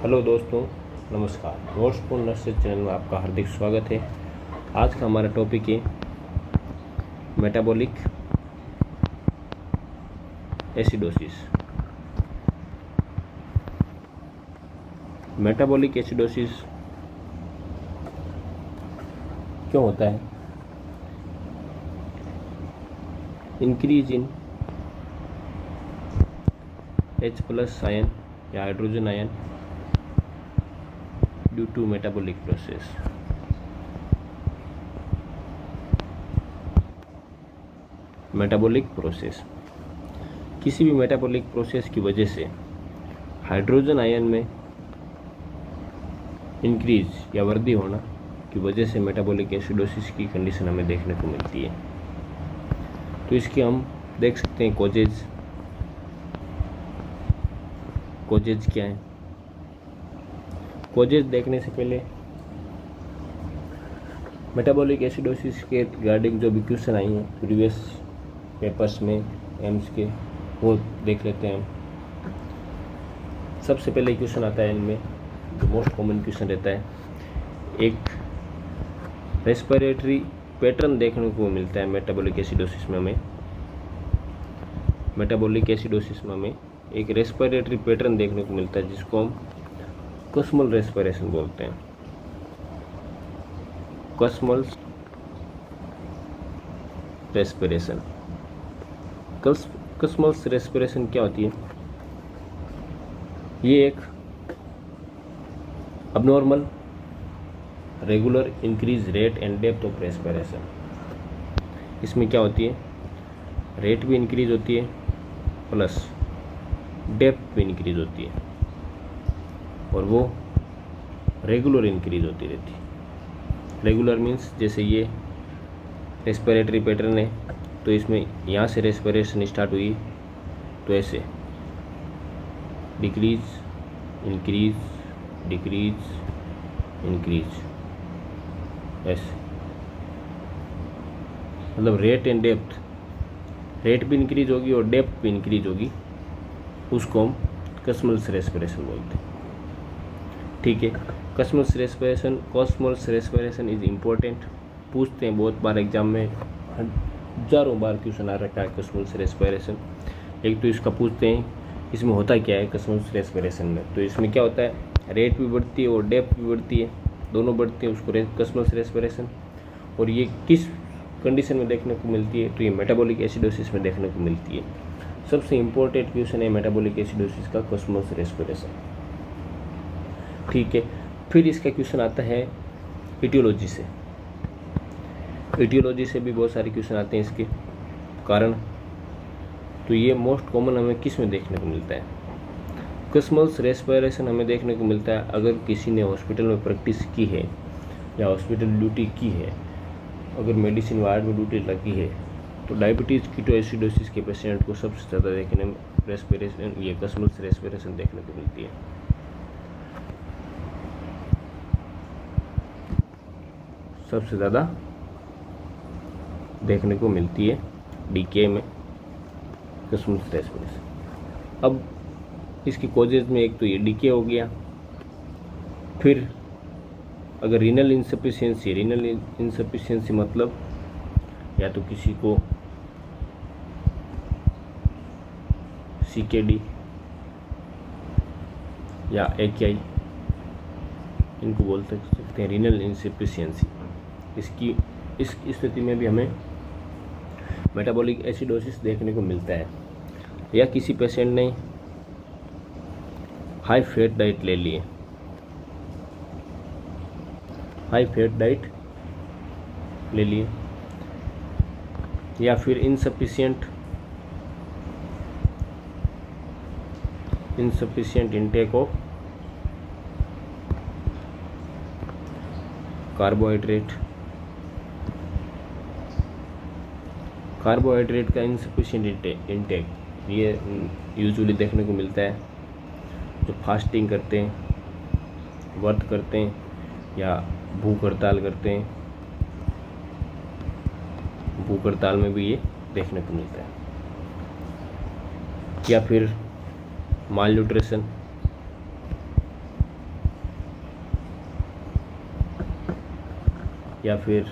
Hello दोस्तों, नमस्कार। Notes for nurses channel में आपका हार्दिक स्वागत है। आज का हमारा टॉपिक है मेटाबॉलिक एसिडोसिस। मेटाबॉलिक एसिडोसिस क्यों होता है? इंक्रीज इन H+ आयन या hydrogen ion due to metabolic process. Metabolic process किसी भी मेटाबॉलिक प्रोसेस की वजह से हाइड्रोजन आयन में इंक्रीज या वृद्धि होना की वजह से मेटाबॉलिक एसिडोसिस की कंडीशन हमें देखने को मिलती है। तो इसके हम देख सकते हैं कॉजेज क्या है। कॉजेज देखने से पहले मेटाबॉलिक एसिडोसिस के रिगार्डिंग जो भी क्वेश्चन आई हैं प्रीवियस पेपर्स में एम्स के, वो देख लेते हैं। सबसे पहले क्वेश्चन आता है इनमें, जो मोस्ट कॉमन क्वेश्चन रहता है, एक रेस्पिरेटरी पैटर्न देखने को मिलता है मेटाबॉलिक एसिडोसिस में हमें। मेटाबॉलिक एसिडोसिस में हमें एक रेस्पिरेटरी पैटर्न देखने को मिलता है जिसको हम कस्मल रेस्पिरेशन बोलते हैं। कस्मल रेस्पिरेशन। कस्मल रेस्पिरेशन क्या होती है? ये एक abnormal regular increase rate and depth of respiration. इसमें क्या होती है? रेट भी इंक्रीज होती है प्लस डेप्थ भी इंक्रीज होती है, और वो रेगुलर इंक्रीज होती रहती है। रेगुलर मीन्स जैसे ये रेस्पिरेटरी पैटर्न है, तो इसमें यहाँ से रेस्पिरेशन स्टार्ट हुई तो ऐसे डिक्रीज इंक्रीज डिक्रीज इंक्रीज, ऐसे मतलब रेट एंड डेप्थ, रेट भी इंक्रीज होगी और डेप्थ भी इंक्रीज होगी, उसको हम कस्मल रेस्पिरेशन बोलते हैं। ठीक है, कस्मल रेस्पिरेशन इज इम्पोर्टेंट। पूछते हैं बहुत बार एग्जाम में, हजारों बार क्वेश्चन आ रखा है कस्मल रेस्पिरेशन। एक तो इसका पूछते हैं इसमें होता क्या है कस्मल रेस्पिरेशन में। तो इसमें क्या होता है, रेट भी बढ़ती है और डेप्थ भी बढ़ती है, दोनों बढ़ती है, उसको कस्मल रेस्पिरेशन। और ये किस कंडीशन में देखने को मिलती है? तो ये मेटाबॉलिक एसिडोसिस में देखने को मिलती है। सबसे इम्पोर्टेंट क्वेश्चन है मेटाबॉलिक एसिडोसिस का कस्मल रेस्पिरेशन। ठीक है, फिर इसका क्वेश्चन आता है एटियोलॉजी से। एटियोलॉजी से भी बहुत सारे क्वेश्चन आते हैं इसके कारण। तो ये मोस्ट कॉमन हमें किस में देखने को मिलता है? कस्मल रेस्पिरेशन हमें देखने को मिलता है अगर किसी ने हॉस्पिटल में प्रैक्टिस की है या हॉस्पिटल ड्यूटी की है, अगर मेडिसिन वार्ड में ड्यूटी लगी है, तो डायबिटीज़ कीटोएसिडोसिस के पेशेंट को सबसे ज़्यादा देखने में रेस्पिरेशन, ये कस्मल रेस्पिरेशन देखने को मिलती है। सबसे ज़्यादा देखने को मिलती है डीके में कस्मल रेस्पिरेशन। अब इसकी कॉजेज में एक तो ये डीके हो गया, फिर अगर रीनल इंसफिशिएंसी मतलब या तो किसी को CKD या AKI, इनको बोल सकते हैं रीनल इंसफिशिएंसी। इसकी इस स्थिति में भी हमें मेटाबॉलिक एसिडोसिस देखने को मिलता है। या किसी पेशेंट ने हाई फैट डाइट ले ली है, हाई फैट डाइट ले लिए, या फिर इनसफिशिएंट इंटेक ऑफ कार्बोहाइड्रेट का इंसफिशिएंट इंटेक, ये यूजुअली देखने को मिलता है जो फास्टिंग करते हैं, व्रत करते हैं या भूख हड़ताल करते हैं। भूख हड़ताल में भी ये देखने को मिलता है। या फिर माल न्यूट्रिशन या फिर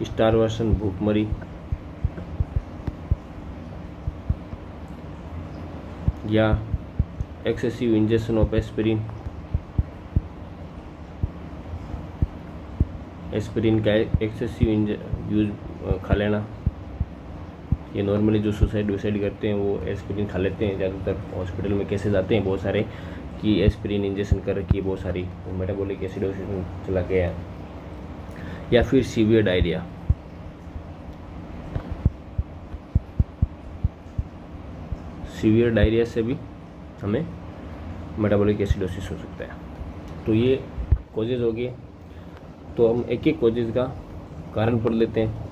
स्टारवेशन भूखमरी, या excessive injection of aspirin, aspirin का एक्सेसिव यूज खा लेना। ये नॉर्मली जो सुसाइड करते हैं वो एस्पिरिन खा लेते हैं। ज़्यादातर हॉस्पिटल में केसेस आते हैं बहुत सारे कि एस्पिरिन इंजेक्शन कर रखी है बहुत सारी, मेटाबॉलिक एसिडोसिस में चला गया। या फिर सीवियर डायरिया, सीवियर डायरिया से भी हमें मेटाबॉलिक एसिडोसिस हो सकता है। तो ये कॉजेज हो गए। तो हम एक एक कॉजेज का कारण पढ़ लेते हैं।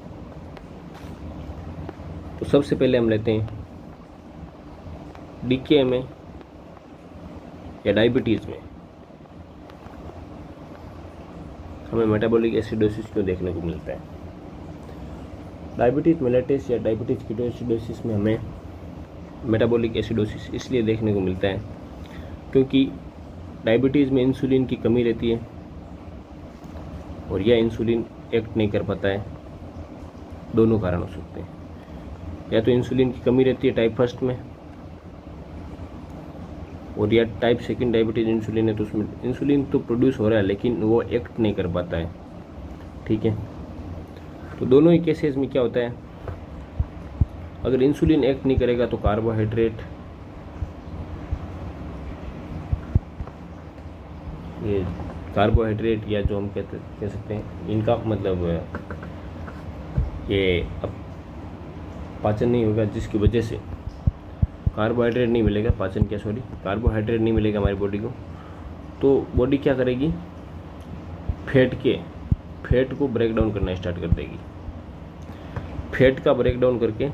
तो सबसे पहले हम लेते हैं डीके में या डायबिटीज़ में हमें मेटाबॉलिक एसिडोसिस क्यों देखने को मिलता है। डायबिटीज़ मेलिटस या डायबिटीज़ कीटोएसिडोसिस में हमें मेटाबॉलिक एसिडोसिस इसलिए देखने को मिलता है क्योंकि डायबिटीज़ में इंसुलिन की कमी रहती है और यह इंसुलिन एक्ट नहीं कर पाता है। दोनों कारण हो सकते हैं, या तो इंसुलिन की कमी रहती है टाइप फर्स्ट में, और या टाइप सेकंड डायबिटीज इंसुलिन है तो उसमें इंसुलिन तो प्रोड्यूस हो रहा है लेकिन वो एक्ट नहीं कर पाता है। ठीक है, तो दोनों ही केसेस में क्या होता है, अगर इंसुलिन एक्ट नहीं करेगा तो कार्बोहाइड्रेट, ये कार्बोहाइड्रेट या जो हम कह सकते हैं इनका मतलब ये अब पाचन नहीं होगा, जिसकी वजह से कार्बोहाइड्रेट नहीं मिलेगा, कार्बोहाइड्रेट नहीं मिलेगा हमारी बॉडी को। तो बॉडी क्या करेगी, फैट को ब्रेक डाउन करना स्टार्ट कर देगी। फैट का ब्रेक डाउन करके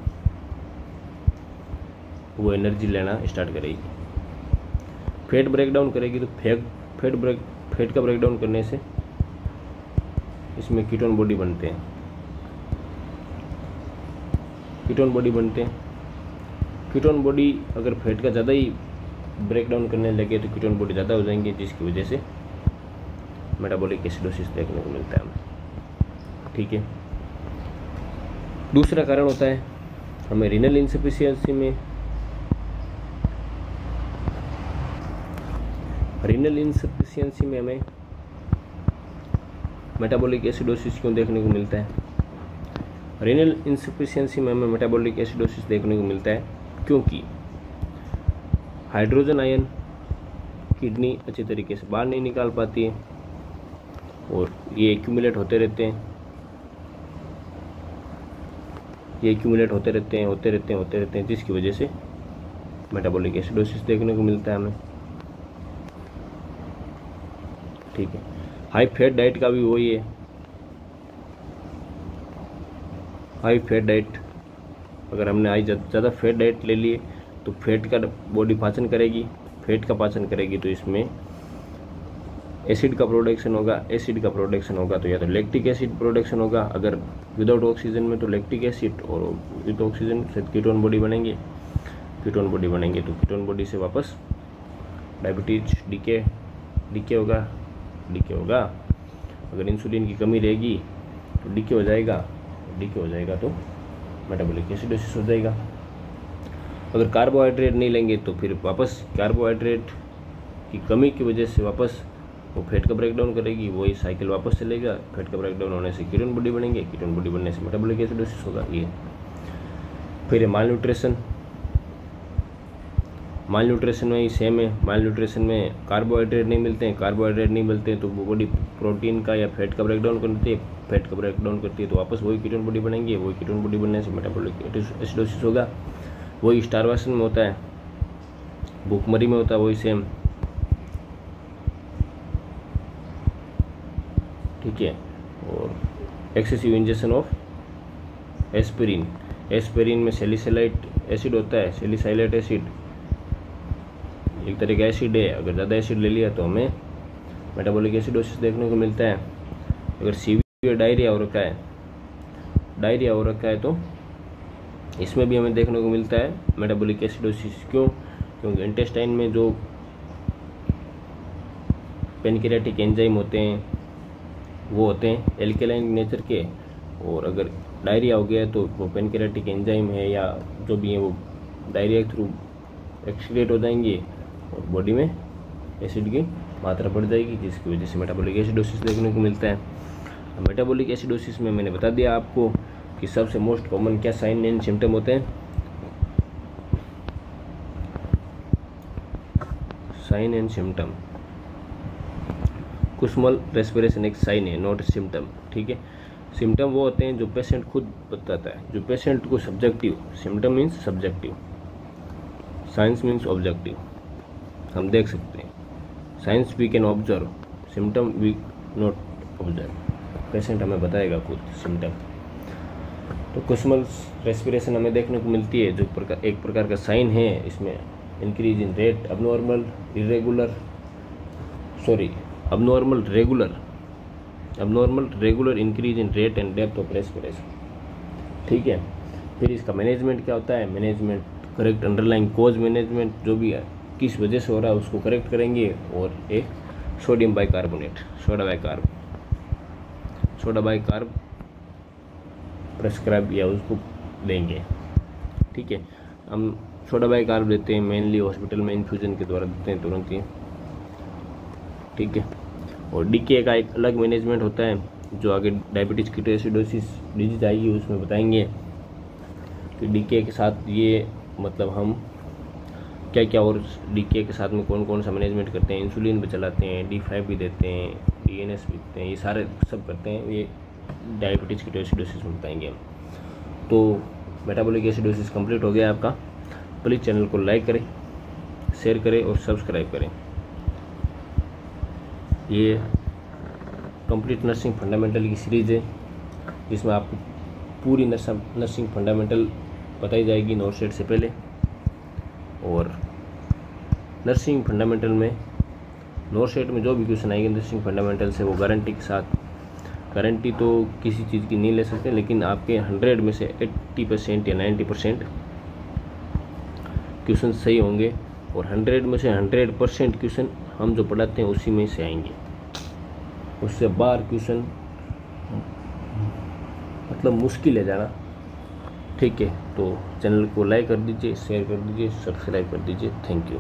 वो एनर्जी लेना स्टार्ट करेगी। फैट ब्रेक डाउन करेगी तो फैट का ब्रेक डाउन करने से इसमें कीटोन बॉडी बनते हैं। कीटोन बॉडी अगर फैट का ज़्यादा ही ब्रेक डाउन करने लगे तो कीटोन बॉडी ज़्यादा हो जाएंगे, जिसकी वजह से मेटाबॉलिक एसिडोसिस देखने को मिलता है हमें। ठीक है, दूसरा कारण होता है हमें रीनल इनसफिशियंसी में हमें मेटाबॉलिक एसिडोसिस क्यों देखने को मिलता है। रीनल इनसफिशियंसी में हमें मेटाबॉलिक एसिडोसिस देखने को मिलता है क्योंकि हाइड्रोजन आयन किडनी अच्छी तरीके से बाहर नहीं निकाल पाती है और ये एक्यूमुलेट होते रहते हैं, जिसकी वजह से मेटाबॉलिक एसिडोसिस देखने को मिलता है हमें। ठीक है, हाई फैट डाइट का भी वही है। हाई फैट डाइट, अगर हमने ज़्यादा फैट डाइट ले लिए तो फैट का बॉडी पाचन करेगी, तो इसमें एसिड का प्रोडक्शन होगा। तो या तो लैक्टिक एसिड प्रोडक्शन होगा, अगर विदाउट ऑक्सीजन में तो लैक्टिक एसिड, और विद ऑक्सीजन से कीटोन बॉडी बनेंगे। तो कीटोन बॉडी से वापस डायबिटीज डीके होगा। अगर इंसुलिन की कमी रहेगी तो डीके हो जाएगा तो मेटाबॉलिक एसिडोसिस हो जाएगा। अगर कार्बोहाइड्रेट नहीं लेंगे तो फिर वापस कार्बोहाइड्रेट की कमी की वजह से वापस वो फैट का ब्रेकडाउन करेगी, वही साइकिल वापस चलेगा। फैट का ब्रेकडाउन होने से कीटोन बॉडी बनेंगे, कीटोन बॉडी बनने से मेटाबॉलिक एसिडोसिस होगा। ये फिर मालन्यूट्रिशन में ही सेम है। मालन्यूट्रिशन में कार्बोहाइड्रेट नहीं मिलते हैं तो वो बॉडी प्रोटीन का या फैट का ब्रेकडाउन करती है, तो वापस वही कीटोन बॉडी बनेंगे, वही कीटोन बॉडी बनने से मेटाबॉलिक एसिडोसिस होगा। वही स्टारवेशन में होता है, भूखमरी में होता है, वही सेम। ठीक है, और एक्सेसिव इंजेक्शन ऑफ एस्पिरिन में सैलिसाइलेट एसिड होता है। सैलिसाइलेट एसिड एक तरह का एसिड है, अगर ज़्यादा एसिड ले लिया तो हमें मेटाबॉलिक एसिडोसिस देखने को मिलता है। अगर सीवियर डायरिया हो रखा है तो इसमें भी हमें देखने को मिलता है मेटाबॉलिक एसिडोसिस। क्योंकि इंटेस्टाइन में जो पेनक्रियाटिक एंजाइम होते हैं वो होते हैं एल्केलाइन नेचर के, और अगर डायरिया हो गया है तो वो पेनक्रियाटिक एंजाइम है या जो भी है वो डायरिया के थ्रू एक्सक्रीट हो जाएंगे और बॉडी में एसिड की मात्रा बढ़ जाएगी, जिसकी वजह से मेटाबॉलिक एसिडोसिस देखने को मिलता है। मेटाबॉलिक एसिडोसिस में मैंने बता दिया आपको कि सबसे मोस्ट कॉमन क्या साइन एंड सिम्टम होते हैं। साइन एंड सिम्टम, कुस्मल रेस्पिरेशन एक साइन है, नॉट सिम्टम, ठीक है। सिम्टम वो होते हैं जो पेशेंट खुद बताता है, जो पेशेंट को subjective, symptom means subjective, signs means objective, हम देख सकते हैं। Signs we can observe, symptom we not observe, patient हमें बताएगा खुद सिम्टम। तो कुस्मल रेस्पिरेशन हमें देखने को मिलती है, जो एक प्रकार का साइन है। इसमें increase in rate, abnormal regular increase in rate and depth of respiration, ठीक है। फिर इसका मैनेजमेंट क्या होता है, मैनेजमेंट करेक्ट अंडरलाइंग कोज मैनेजमेंट, जो भी है किस वजह से हो रहा है उसको करेक्ट करेंगे, और एक sodium bicarbonate, soda bicarb prescribe या उसको देंगे, ठीक है। हम सोडा बाइकार्ब देते हैं मेनली हॉस्पिटल में इन्फ्यूजन के द्वारा देते हैं तुरंत ही, ठीक है। और डीके का एक अलग मैनेजमेंट होता है, जो आगे डायबिटीज कीटोएसिडोसिस डिजीज आएगी उसमें बताएंगे कि डीके के साथ ये मतलब हम क्या क्या, और डीके के साथ में कौन कौन सा मैनेजमेंट करते हैं। इंसुलिन भी चलाते हैं, D5 भी देते हैं, DNS भी देते हैं, ये सारे सब करते हैं, ये डायबिटीज कीटोएसिडोसिस में बताएंगे हम। तो मेटाबॉलिक एसिडोसिस कंप्लीट हो गया आपका। प्लीज़ चैनल को लाइक करें, शेयर करें और सब्सक्राइब करें। ये कंप्लीट नर्सिंग फंडामेंटल की सीरीज़ है, जिसमें आपको पूरी नर्सिंग फंडामेंटल बताई जाएगी नोटसेट से पहले। और नर्सिंग फंडामेंटल में नोटसेट में जो भी क्वेश्चन आएंगे नर्सिंग फंडामेंटल से, वो गारंटी के साथ, गारंटी तो किसी चीज़ की नहीं ले सकते, लेकिन आपके 100 में से 80% या 90% क्वेश्चन सही होंगे, और 100 में से 100% क्वेश्चन हम जो पढ़ाते हैं उसी में से आएंगे। उससे बाहर क्वेश्चन मतलब मुश्किल है जाना, ठीक है। तो चैनल को लाइक कर दीजिए, शेयर कर दीजिए, सब्सक्राइब कर दीजिए। Thank you.